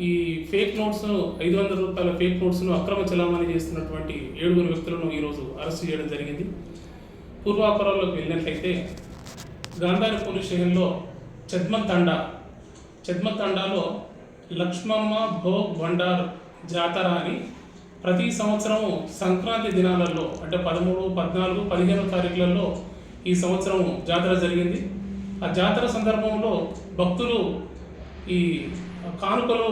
ఈ ఫేక్ నోట్స్ను 500 రూపాయల ఫేక్ నోట్స్ను అక్రమ చలామణి చేస్తున్నటువంటి 7 వ్యక్తులను ఈరోజు అరెస్ట్ చేయడం జరిగింది. పూర్వాపరాల్లోకి వెళ్ళినట్లయితే గాంధారి పోలీస్ స్టేషన్లో చెద్మత్ తండాలో లక్ష్మమ్మ భోగ్ భండార్ జాతర అని ప్రతి సంవత్సరము సంక్రాంతి దినాలలో అంటే 13, 14, 15 తారీఖులలో ఈ సంవత్సరం జాతర జరిగింది. ఆ జాతర సందర్భంలో భక్తులు ఈ కానుకలు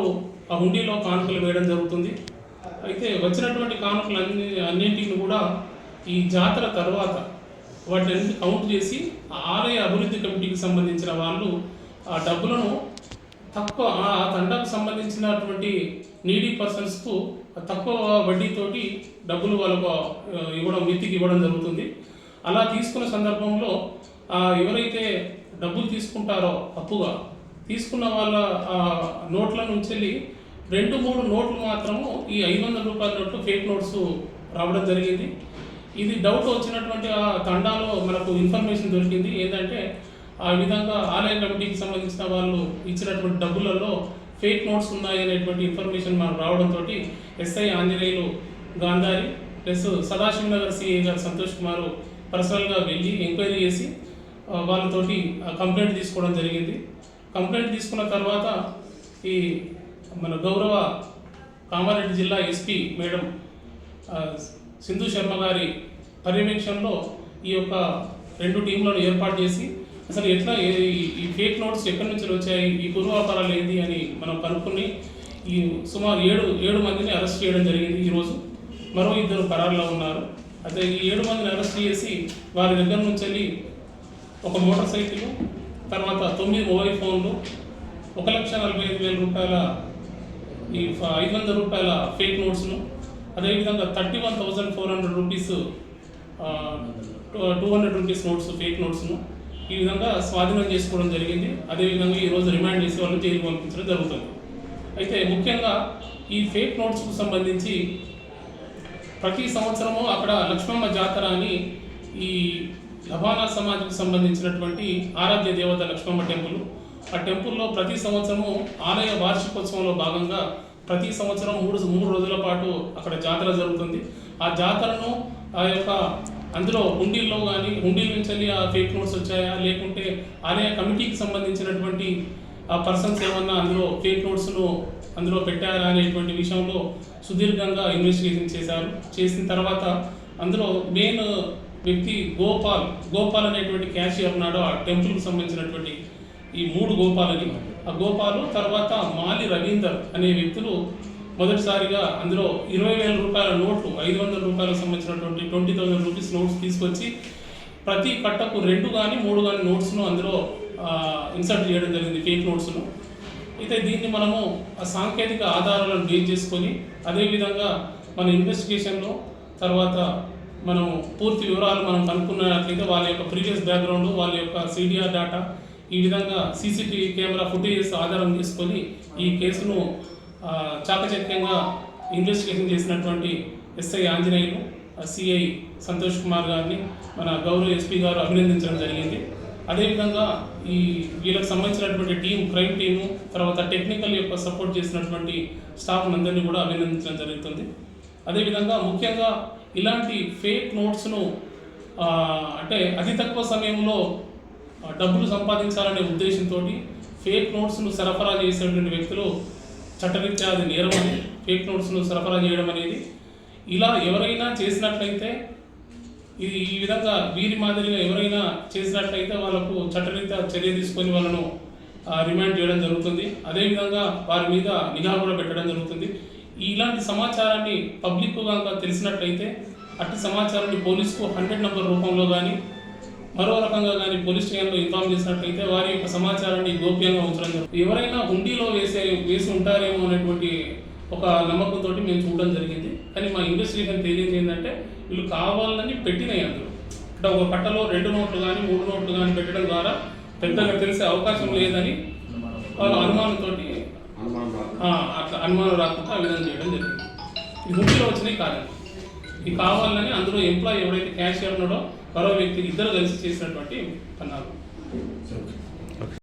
ఆ హుండీలో కానుకలు వేయడం జరుగుతుంది. అయితే వచ్చినటువంటి కానుకలు అన్నింటిని కూడా ఈ జాతర తర్వాత వాటిని కౌంట్ చేసి ఆలయ అభివృద్ధి కమిటీకి సంబంధించిన వాళ్ళు ఆ డబ్బులను తక్కువ ఆ తండాకు సంబంధించినటువంటి నీడీ పర్సన్స్కు తక్కువ వడ్డీతోటి డబ్బులు వాళ్ళకు మిత్తికి ఇవ్వడం జరుగుతుంది. అలా తీసుకున్న సందర్భంలో ఎవరైతే డబ్బులు తీసుకుంటారో అప్పుగా తీసుకున్న వాళ్ళ నోట్ల నుంచి 2-3 నోట్లు మాత్రము ఈ 500 రూపాయల నోట్లు ఫేక్ నోట్స్ రావడం జరిగింది. ఇది డౌట్ వచ్చినటువంటి ఆ తండాలో మనకు ఇన్ఫర్మేషన్ దొరికింది. ఏంటంటే ఆ విధంగా ఆలయ కమిటీకి సంబంధించిన వాళ్ళు ఇచ్చినటువంటి డబ్బులలో ఫేక్ నోట్స్ ఉన్నాయనేటువంటి ఇన్ఫర్మేషన్ మనకు రావడంతో SI Anjaneyulu Gandhari plus Sadashivnagar CI గారు సంతోష్ కుమార్ పర్సనల్గా వెళ్ళి ఎంక్వైరీ చేసి వాళ్ళతోటి కంప్లైంట్ తీసుకోవడం జరిగింది. కంప్లైంట్ తీసుకున్న తర్వాత ఈ మన గౌరవ కామారెడ్డి జిల్లా ఎస్పీ మేడం సింధు శర్మ గారి పర్యవేక్షణలో ఈ యొక్క 2 టీంలను ఏర్పాటు చేసి అసలు ఎట్లా ఈ ఫేక్ నోట్స్ ఎక్కడి నుంచి వచ్చాయి, ఈ పూర్వాపరాలు ఏంటి అని మనం కనుక్కొని ఈ సుమారు 7 మందిని అరెస్ట్ చేయడం జరిగింది. ఈరోజు మరో 2 ఖరారులో ఉన్నారు. అయితే ఈ 7 మందిని అరెస్ట్ చేసి వారి దగ్గర నుంచి ఒక మోటార్ సైకిల్, తర్వాత 9 మొబైల్ ఫోన్లు, 1,45,000 రూపాయల ఈ 500 రూపాయల ఫేక్ నోట్స్ను, అదేవిధంగా 31,400 రూపీస్ 200 రూపీస్ నోట్స్ ఫేక్ నోట్స్ను ఈ విధంగా స్వాధీనం చేసుకోవడం జరిగింది. అదేవిధంగా ఈరోజు రిమాండ్ చేసి వాళ్ళని జైలుకు పంపించడం జరుగుతుంది. అయితే ముఖ్యంగా ఈ ఫేక్ నోట్స్కు సంబంధించి ప్రతి సంవత్సరము అక్కడ లక్ష్మమ్మ జాతర అని ఈ లబానా సమాజకు సంబంధించినటువంటి ఆరాధ్య దేవత లక్ష్మమ్మ టెంపుల్, ఆ టెంపుల్లో ప్రతి సంవత్సరము ఆలయ వార్షికోత్సవంలో భాగంగా ప్రతి సంవత్సరం 3 రోజుల పాటు అక్కడ జాతర జరుగుతుంది. ఆ జాతరను ఆ యొక్క అందులో హుండీల్లో కానీ హుండీల నుంచి ఆ ఫేక్ నోట్స్ వచ్చాయా లేకుంటే ఆలయ కమిటీకి సంబంధించినటువంటి ఆ పర్సన్స్ ఏమన్నా అందులో ఫేక్ నోట్స్ను అందులో పెట్టారా అనేటువంటి విషయంలో సుదీర్ఘంగా ఇన్వెస్టిగేషన్ చేసిన తర్వాత అందులో మెయిన్ వ్యక్తి గోపాల్ అనేటువంటి క్యాషియర్ ఉన్నాడు. ఆ టెంపుల్కి సంబంధించినటువంటి ఈ 3 గోపాలని, ఆ గోపాలు తర్వాత మాలి రవీందర్ అనే వ్యక్తులు మొదటిసారిగా అందులో 20,000 రూపాయల నోట్లు 500 రూపాయలకు సంబంధించినటువంటి 20,000 రూపీస్ నోట్స్ తీసుకొచ్చి ప్రతి కట్టకు 2 కానీ 3 కానీ నోట్స్ను అందులో ఇన్సర్ట్ చేయడం జరిగింది, ఫేక్ నోట్స్ను. అయితే దీన్ని మనము సాంకేతిక ఆధారాలను బేస్ చేసుకొని అదేవిధంగా మన ఇన్వెస్టిగేషన్లో తర్వాత మనం పూర్తి వివరాలు మనం కనుక్కున్నట్లయితే వాళ్ళ యొక్క ప్రీవియస్ బ్యాక్గ్రౌండ్, వాళ్ళ యొక్క CDR డేటా, ఈ విధంగా CCTV కెమెరా ఫుటేజెస్ ఆధారం చేసుకొని ఈ కేసును చాకచక్యంగా ఇన్వెస్టిగేషన్ చేసినటువంటి ఎస్ఐ ఆంజనేయులు, సిఐ సంతోష్ కుమార్ గారిని మన గౌరవ ఎస్పీ గారు అభినందించడం జరిగింది. అదేవిధంగా ఈ వీళ్ళకి సంబంధించినటువంటి క్రైమ్ టీము తర్వాత టెక్నికల్ యొక్క సపోర్ట్ చేసినటువంటి స్టాఫ్ అందరినీ కూడా అభినందించడం జరుగుతుంది. అదేవిధంగా ముఖ్యంగా ఇలాంటి ఫేక్ నోట్స్ను అంటే అతి తక్కువ సమయంలో డబ్బులు సంపాదించాలనే ఉద్దేశంతో ఫేక్ నోట్స్ను సరఫరా చేసేటువంటి వ్యక్తులు చట్టరీత్యా అది నేరమని ఫేక్ నోట్స్ను సరఫరా చేయడం అనేది ఇలా ఎవరైనా చేసినట్లయితే ఈ విధంగా వీరి మాదిరిగా ఎవరైనా చేసినట్లయితే వాళ్ళకు చట్టరీత్యా చర్య తీసుకొని వాళ్ళను రిమాండ్ చేయడం జరుగుతుంది. అదేవిధంగా వారి మీద నిఘా కూడా పెట్టడం జరుగుతుంది. ఇలాంటి సమాచారాన్ని పబ్లిక్ కనుక తెలిసినట్లయితే అట్టి సమాచారాన్ని పోలీసుకు 100 నంబర్ రూపంలో కానీ మరో రకంగా కానీ పోలీస్ స్టేషన్లో ఇన్ఫార్మ్ చేసినట్లయితే వారి యొక్క సమాచారాన్ని గోప్యంగా ఉంచడం జరుగుతుంది. ఎవరైనా హుండీలో వేసి ఉంటారేమో అనేటువంటి ఒక నమ్మకంతో మేము చూడడం జరిగింది. కానీ మా ఇన్వెస్టిగేషన్ తేలింది ఏంటంటే వీళ్ళు కావాలని పెట్టినాయి అందులో అంటే ఒక కట్టలో 2 నోట్లు కానీ 3 నోట్లు కానీ పెట్టడం ద్వారా పెద్దగా తెలిసే అవకాశం లేదని వాళ్ళ అనుమానంతో అట్లా అనుమానం రాకుండా ఆ విధంగా చేయడం జరిగింది. ఈ హుండీలో వచ్చినాయి కాదండి, ఇది కావాలని అందులో ఎంప్లాయీ ఎవరైతే క్యాషియర్ ఉన్నాడో మరో వ్యక్తి 2 కలిసి చేసినటువంటి పన్నాలు.